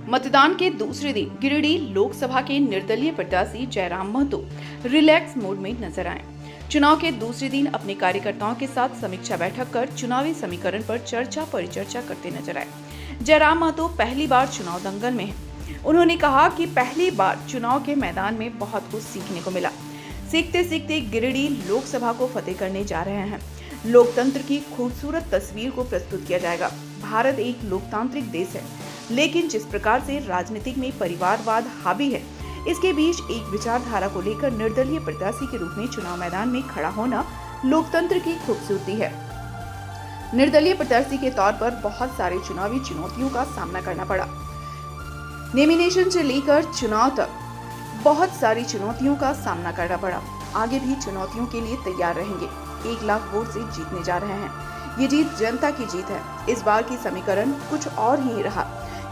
मतदान के दूसरे दिन गिरिडीह लोकसभा के निर्दलीय प्रत्याशी जयराम महतो रिलैक्स मोड में नजर आए। चुनाव के दूसरे दिन अपने कार्यकर्ताओं के साथ समीक्षा बैठक कर चुनावी समीकरण पर चर्चा परिचर्चा करते नजर आए। जयराम महतो पहली बार चुनाव दंगल में हैं। उन्होंने कहा कि पहली बार चुनाव के मैदान में बहुत कुछ सीखने को मिला। सीखते सीखते गिरिडीह लोकसभा को फतेह करने जा रहे हैं। लोकतंत्र की खूबसूरत तस्वीर को प्रस्तुत किया जाएगा। भारत एक लोकतांत्रिक देश है, लेकिन जिस प्रकार से राजनीतिक में परिवारवाद हावी है, इसके बीच एक विचारधारा को लेकर निर्दलीय प्रत्याशी के रूप में चुनाव मैदान में खड़ा होना लोकतंत्र की खूबसूरती है। निर्दलीय प्रत्याशी के तौर पर बहुत सारे चुनावी चुनौतियों का सामना करना पड़ा। नॉमिनेशन से लेकर चुनाव तक बहुत सारी चुनौतियों का सामना करना पड़ा। आगे भी चुनौतियों के लिए तैयार रहेंगे। 1 लाख वोट से जीतने जा रहे हैं। ये जीत जनता की जीत है। इस बार की समीकरण कुछ और ही रहा,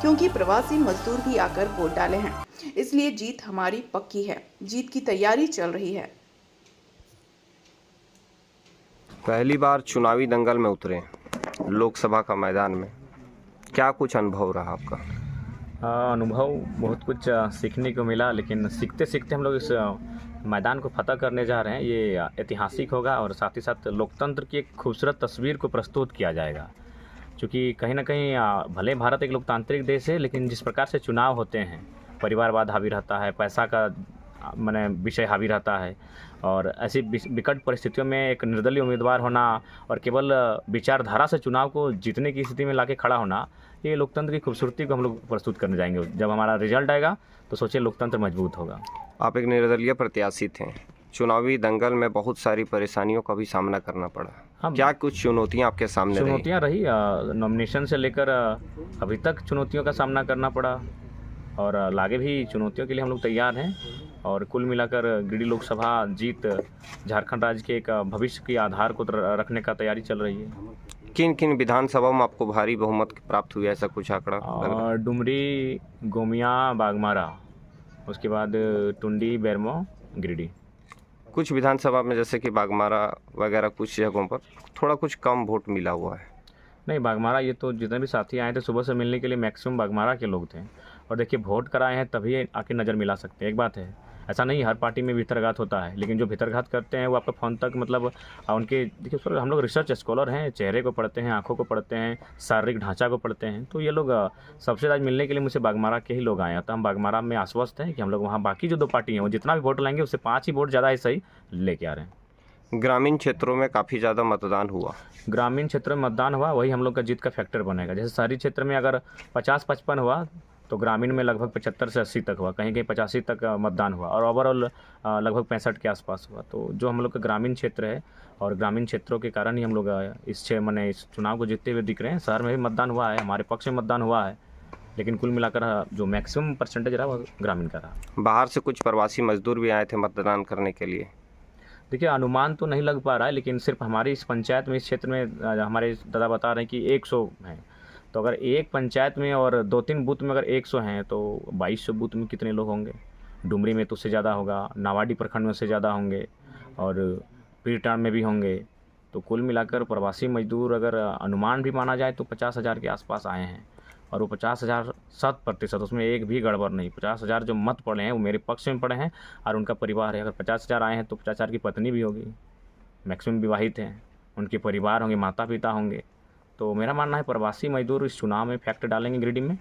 क्योंकि प्रवासी मजदूर भी आकर वोट डाले हैं, इसलिए जीत हमारी पक्की है। जीत की तैयारी चल रही है। पहली बार चुनावी दंगल में उतरे लोकसभा का मैदान में, क्या कुछ अनुभव रहा आपका? अनुभव बहुत कुछ सीखने को मिला, लेकिन सीखते सीखते हम लोग इस मैदान को फतह करने जा रहे हैं। ये ऐतिहासिक होगा और साथ ही साथ लोकतंत्र की एक खूबसूरत तस्वीर को प्रस्तुत किया जाएगा। क्योंकि कहीं ना कहीं भले भारत एक लोकतांत्रिक देश है, लेकिन जिस प्रकार से चुनाव होते हैं, परिवारवाद हावी रहता है, पैसा का माने विषय हावी रहता है, और ऐसी विकट परिस्थितियों में एक निर्दलीय उम्मीदवार होना और केवल विचारधारा से चुनाव को जीतने की स्थिति में लाके खड़ा होना, ये लोकतंत्र की खूबसूरती को हम लोग प्रस्तुत करने जाएंगे। जब हमारा रिजल्ट आएगा तो सोचिए लोकतंत्र मजबूत होगा। आप एक निर्दलीय प्रत्याशी थे। चुनावी दंगल में बहुत सारी परेशानियों का भी सामना करना पड़ा। क्या कुछ चुनौतियां आपके सामने चुनौतियां रही? नॉमिनेशन से लेकर अभी तक चुनौतियों का सामना करना पड़ा, और आगे भी चुनौतियों के लिए हम लोग तैयार हैं। और कुल मिलाकर गिरिडीह लोकसभा जीत झारखंड राज्य के एक भविष्य के आधार को रखने का तैयारी चल रही है। किन किन विधानसभा में आपको भारी बहुमत प्राप्त हुआ, ऐसा कुछ आंकड़ा? डुमरी, गोमिया, बागमारा, उसके बाद टुंडी, बेरमो, गिरिडीह। कुछ विधानसभा में जैसे कि बागमारा वगैरह कुछ जगहों पर थोड़ा कुछ कम वोट मिला हुआ है। नहीं, बागमारा ये तो जितने भी साथी आए थे सुबह से मिलने के लिए, मैक्सिमम बागमारा के लोग थे। और देखिए, वोट कराए हैं तभी आके नज़र मिला सकते हैं। एक बात है, ऐसा नहीं हर पार्टी में भीतरघात होता है, लेकिन जो भीतरघात करते हैं वो आपका फ़ोन तक मतलब उनके, देखिए सर, हम लोग रिसर्च स्कॉलर हैं, चेहरे को पढ़ते हैं, आंखों को पढ़ते हैं, शारीरिक ढांचा को पढ़ते हैं। तो ये लोग सबसे ज़्यादा मिलने के लिए मुझे बागमारा के ही लोग आए हैं। तो हम बागमारा में आश्वस्त हैं कि हम लोग वहाँ बाकी जो 2 पार्टी हैं वो जितना भी वोट लाएंगे उससे 5 ही वोट ज़्यादा ही सही लेके आ रहे हैं। ग्रामीण क्षेत्रों में काफ़ी ज़्यादा मतदान हुआ। ग्रामीण क्षेत्र में मतदान हुआ, वही हम लोग का जीत का फैक्टर बनेगा। जैसे शहरी क्षेत्र में अगर 50-55 हुआ, तो ग्रामीण में लगभग 75 से 80 तक हुआ, कहीं कहीं 85 तक मतदान हुआ, और ओवरऑल लगभग 65 के आसपास हुआ। तो जो हम लोग का ग्रामीण क्षेत्र है, और ग्रामीण क्षेत्रों के कारण ही हम लोग इस चुनाव को जीतते हुए दिख रहे हैं। शहर में भी मतदान हुआ है, हमारे पक्ष में मतदान हुआ है, लेकिन कुल मिलाकर जो मैक्सिमम परसेंटेज रहा वो ग्रामीण का रहा। बाहर से कुछ प्रवासी मजदूर भी आए थे मतदान करने के लिए। देखिए, अनुमान तो नहीं लग पा रहा है, लेकिन सिर्फ हमारी इस पंचायत में, इस क्षेत्र में हमारे दादा बता रहे हैं कि 100 हैं। तो अगर एक पंचायत में और 2-3 बूथ में अगर 100 हैं, तो 2200 बूथ में कितने लोग होंगे? डुमरी में तो उससे ज़्यादा होगा, नावाडी प्रखंड में उससे ज़्यादा होंगे, और पीरटान में भी होंगे। तो कुल मिलाकर प्रवासी मजदूर अगर अनुमान भी माना जाए तो 50,000 के आसपास आए हैं। और वो 50,000 100%, उसमें एक भी गड़बड़ नहीं। 50,000 जो मत पड़े हैं वो मेरे पक्ष में पड़े हैं, और उनका परिवार है। अगर 50,000 आए हैं तो 50,000 की पत्नी भी होगी, मैक्सिमम विवाहित हैं, उनके परिवार होंगे, माता पिता होंगे। तो मेरा मानना है प्रवासी मजदूर इस चुनाव में फैक्ट डालेंगे गिरिडीह में,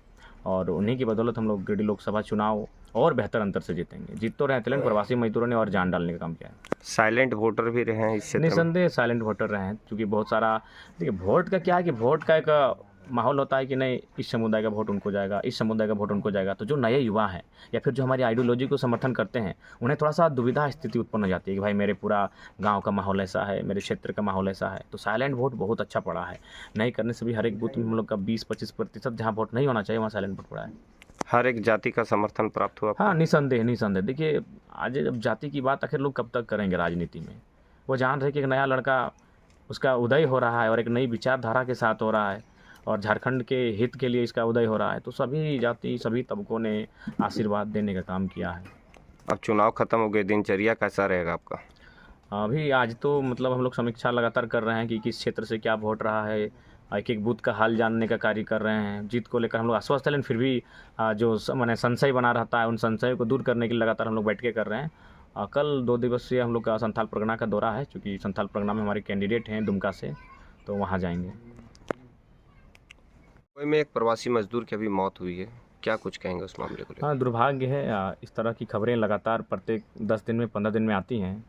और उन्हीं की बदौलत हम लोग गिरिडीह लोकसभा चुनाव और बेहतर अंतर से जीतेंगे। जीत तो रहे थे, लेकिन प्रवासी मजदूरों ने और जान डालने का काम किया है। साइलेंट वोटर भी रहे हैं इस क्षेत्र में? निसंदेह साइलेंट वोटर रहे हैं, क्योंकि बहुत सारा, देखिए वोट का क्या है कि वोट का एक माहौल होता है कि नहीं, इस समुदाय का वोट उनको जाएगा, इस समुदाय का वोट उनको जाएगा। तो जो नए युवा हैं या फिर जो हमारी आइडियोलॉजी को समर्थन करते हैं, उन्हें थोड़ा सा दुविधा स्थिति उत्पन्न हो जाती है कि भाई मेरे पूरा गांव का माहौल ऐसा है, मेरे क्षेत्र का माहौल ऐसा है। तो साइलेंट वोट बहुत अच्छा पड़ा है। नहीं करने से भी हर एक बूथ में हम लोग का 20-25% जहाँ वोट नहीं होना चाहिए वहाँ साइलेंट वोट पड़ा है। हर एक जाति का समर्थन प्राप्त हुआ? हाँ, निसंदेह निसंदेह। देखिए, आज जब जाति की बात आखिर लोग कब तक करेंगे राजनीति में? वो जान रहे कि एक नया लड़का, उसका उदय हो रहा है और एक नई विचारधारा के साथ हो रहा है, और झारखंड के हित के लिए इसका उदय हो रहा है। तो सभी जाति, सभी तबकों ने आशीर्वाद देने का काम किया है। अब चुनाव खत्म हो गए, दिनचर्या कैसा रहेगा आपका? अभी आज तो मतलब हम लोग समीक्षा लगातार कर रहे हैं कि किस क्षेत्र से क्या वोट रहा है, एक एक बूथ का हाल जानने का कार्य कर रहे हैं। जीत को लेकर हम लोग आश्वस्त हैं, लेकिन फिर भी जो माने संशय बना रहता है, उन संशयों को दूर करने के लिए लगातार हम लोग बैठ के कर रहे हैं। कल 2 दिवसीय हम लोग का संथाल परगना का दौरा है, क्योंकि संथाल परगना में हमारे कैंडिडेट हैं दुमका से, तो वहाँ जाएंगे। कोई में एक प्रवासी मजदूर की अभी मौत हुई है, क्या कुछ कहेंगे उस मामले को लेकर? हाँ, दुर्भाग्य है। इस तरह की खबरें लगातार प्रत्येक 10 दिन में 15 दिन में आती हैं,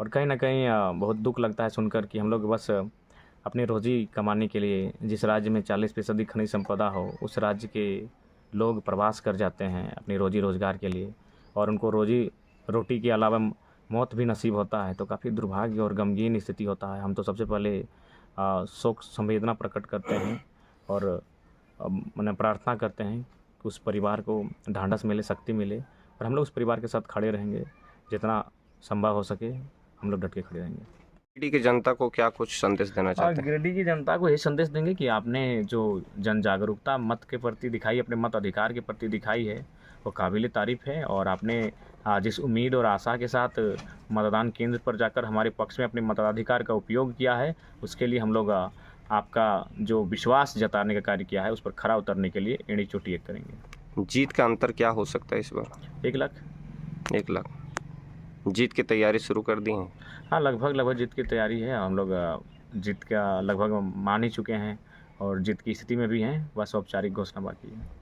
और कहीं ना कहीं बहुत दुख लगता है सुनकर कि हम लोग बस अपनी रोज़ी कमाने के लिए, जिस राज्य में 40% खनिज संपदा हो, उस राज्य के लोग प्रवास कर जाते हैं अपनी रोजी रोज़गार के लिए, और उनको रोजी रोटी के अलावा मौत भी नसीब होता है। तो काफ़ी दुर्भाग्य और गमगीन स्थिति होता है। हम तो सबसे पहले शोक संवेदना प्रकट करते हैं और मैंने प्रार्थना करते हैं कि उस परिवार को ढांढस मिले, शक्ति मिले, और हम लोग उस परिवार के साथ खड़े रहेंगे। जितना संभव हो सके हम लोग डट के खड़े रहेंगे। गिरिडीह की जनता को क्या कुछ संदेश देना चाहते हैं? गिरिडीह की जनता को यही संदेश देंगे कि आपने जो जन जागरूकता मत के प्रति दिखाई, अपने मत अधिकार के प्रति दिखाई है, वो काबिल तारीफ़ है। और आपने जिस उम्मीद और आशा के साथ मतदान केंद्र पर जाकर हमारे पक्ष में अपने मताधिकार का उपयोग किया है, उसके लिए हम लोग आपका जो विश्वास जताने का कार्य किया है, उस पर खरा उतरने के लिए एड़ी चोटी एक करेंगे। जीत का अंतर क्या हो सकता है इस बार? 1 लाख। 1 लाख। जीत की तैयारी शुरू कर दी हैं? हाँ, लगभग जीत की तैयारी है। हम लोग जीत का लगभग मान ही चुके हैं और जीत की स्थिति में भी हैं, बस औपचारिक घोषणा बाकी है।